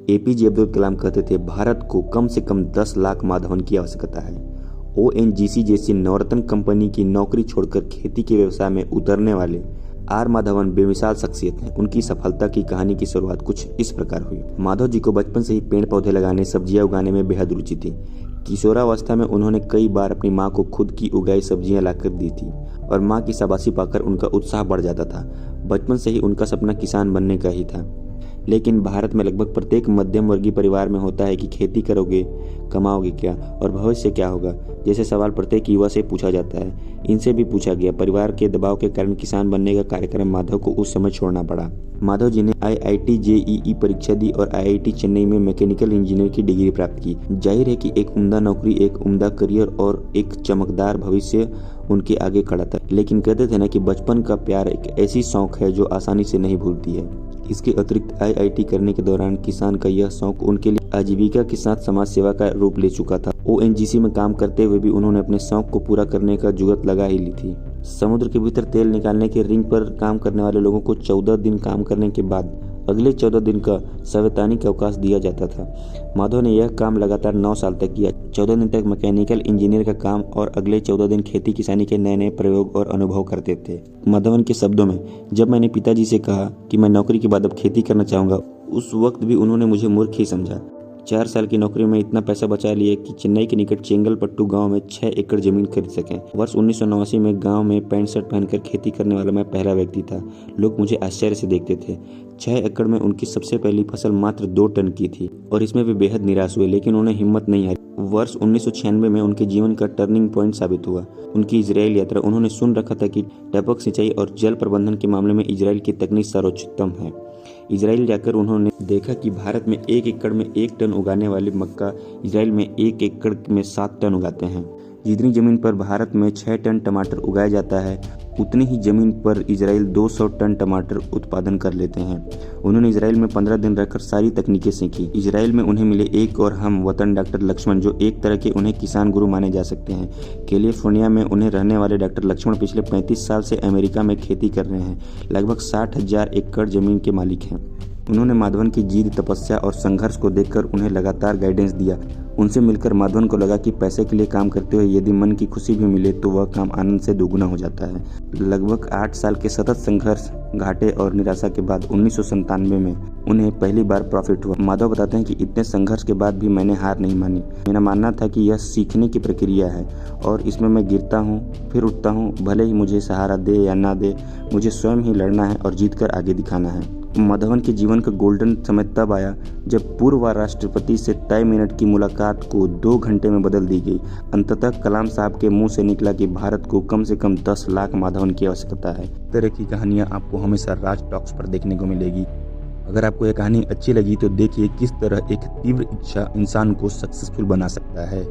APJ Abdul Kalam कहते थे, भारत को कम से कम 10 लाख माधवन की आवश्यकता है। ओएनजीसी जैसी नवरत्न कंपनी की नौकरी छोड़कर खेती के व्यवसाय में उतरने वाले आर माधवन बेमिसाल शख्सियत हैं। उनकी सफलता की कहानी की शुरुआत कुछ इस प्रकार हुई। माधव जी को बचपन से ही पेड़ पौधे लगाने, सब्जियां उगाने में बेहद रुचि थी। किशोरावस्था में उन्होंने कई बार अपनी मां को खुद की उगाई सब्जियां लाकर दी थी और मां की शाबाशी पाकर उनका उत्साह बढ़ जाता था। बचपन से ही उनका सपना किसान बनने का ही था। लेकिन भारत में लगभग प्रत्येक मध्यम वर्गीय परिवार में होता है कि खेती करोगे, कमाओगे क्या और भविष्य क्या होगा, जैसे सवाल प्रत्येक युवा से पूछा जाता है। इनसे भी पूछा गया। परिवार के दबाव के कारण किसान बनने का कार्यक्रम माधव को उस समय छोड़ना पड़ा। माधव जी ने आईआईटी जेईई परीक्षा दी और आईआईटी चेन्नई में मैकेनिकल इंजीनियर की डिग्री प्राप्त की। जाहिर है कि एक उम्दा नौकरी, एक उम्दा करियर और एक चमकदार भविष्य उनके आगे खड़ा था। लेकिन कहते थे ना कि बचपन का प्यार एक ऐसी शौक है जो आसानी से नहीं भूलती है। इसके अतिरिक्त आईआईटी करने के दौरान किसान का यह शौक उनके लिए आजीविका के साथ समाज सेवा का रूप ले चुका था। ओएनजीसी में काम करते हुए भी उन्होंने अपने शौक को पूरा करने का जुगत लगा ही ली थी। समुद्र के भीतर तेल निकालने के रिंग पर काम करने वाले लोगों को 14 दिन काम करने के बाद अगले 14 दिन का संवैधानिक अवकाश दिया जाता था। माधव ने यह काम लगातार 9 साल तक किया। 14 दिन तक मैकेनिकल इंजीनियर का काम और अगले 14 दिन खेती किसानी के नए नए प्रयोग और अनुभव करते थे। माधवन के शब्दों में, जब मैंने पिताजी से कहा कि मैं नौकरी के बाद अब खेती करना चाहूंगा, उस वक्त भी उन्होंने मुझे मूर्ख ही समझा। 4 साल की नौकरी में इतना पैसा बचा लिए कि चेन्नई के निकट चेंगलपट्टू गांव में 6 एकड़ जमीन खरीद सकें। वर्ष 1989 में गांव में पैंट शर्ट पहनकर खेती करने वाला मैं पहला व्यक्ति था। लोग मुझे आश्चर्य से देखते थे। 6 एकड़ में उनकी सबसे पहली फसल मात्र 2 टन की थी और इसमें वे बेहद निराश हुए, लेकिन उन्हें हिम्मत नहीं हारी। वर्ष 1996 में उनके जीवन का टर्निंग पॉइंट साबित हुआ। उनकी इजराइल यात्रा। उन्होंने सुन रखा था कि टपक सिंचाई और जल प्रबंधन के मामले में इजराइल की तकनीक सर्वोत्तम है। इजराइल जाकर उन्होंने देखा कि भारत में 1 एकड़ में 1 टन उगाने वाली मक्का इजराइल में 1 एकड़ में 7 टन उगाते हैं। जितनी जमीन पर भारत में 6 टन टमाटर उगाया जाता है, उतनी ही जमीन पर इजराइल 200 टन टमाटर उत्पादन कर लेते हैं। उन्होंने इजराइल में 15 दिन रहकर सारी तकनीकें सीखी। इजराइल में उन्हें मिले एक और हम वतन डॉक्टर लक्ष्मण, जो एक तरह के उन्हें किसान गुरु माने जा सकते हैं। कैलिफोर्निया में उन्हें रहने वाले डॉक्टर लक्ष्मण पिछले 35 साल से अमेरिका में खेती कर रहे हैं। लगभग 60,000 एकड़ जमीन के मालिक हैं। उन्होंने माधवन की जिद, तपस्या और संघर्ष को देखकर उन्हें लगातार गाइडेंस दिया। उनसे मिलकर माधवन को लगा कि पैसे के लिए काम करते हुए यदि मन की खुशी भी मिले तो वह काम आनंद से दोगुना हो जाता है। लगभग 8 साल के सतत संघर्ष, घाटे और निराशा के बाद 1997 में उन्हें पहली बार प्रॉफिट हुआ। माधव बताते हैं कि इतने संघर्ष के बाद भी मैंने हार नहीं मानी। मेरा मानना था कि यह सीखने की प्रक्रिया है और इसमें मैं गिरता हूँ, फिर उठता हूँ। भले ही मुझे सहारा दे या ना दे, मुझे स्वयं ही लड़ना है और जीत कर आगे दिखाना है। माधवन के जीवन का गोल्डन समय तब आया जब पूर्व राष्ट्रपति से तय मिनट की मुलाकात को 2 घंटे में बदल दी गई। अंततः कलाम साहब के मुंह से निकला कि भारत को कम से कम 10 लाख माधवन की आवश्यकता है। इस तरह की कहानियां आपको हमेशा राज टॉक्स पर देखने को मिलेगी। अगर आपको यह कहानी अच्छी लगी तो देखिए किस तरह एक तीव्र इच्छा इंसान को सक्सेसफुल बना सकता है।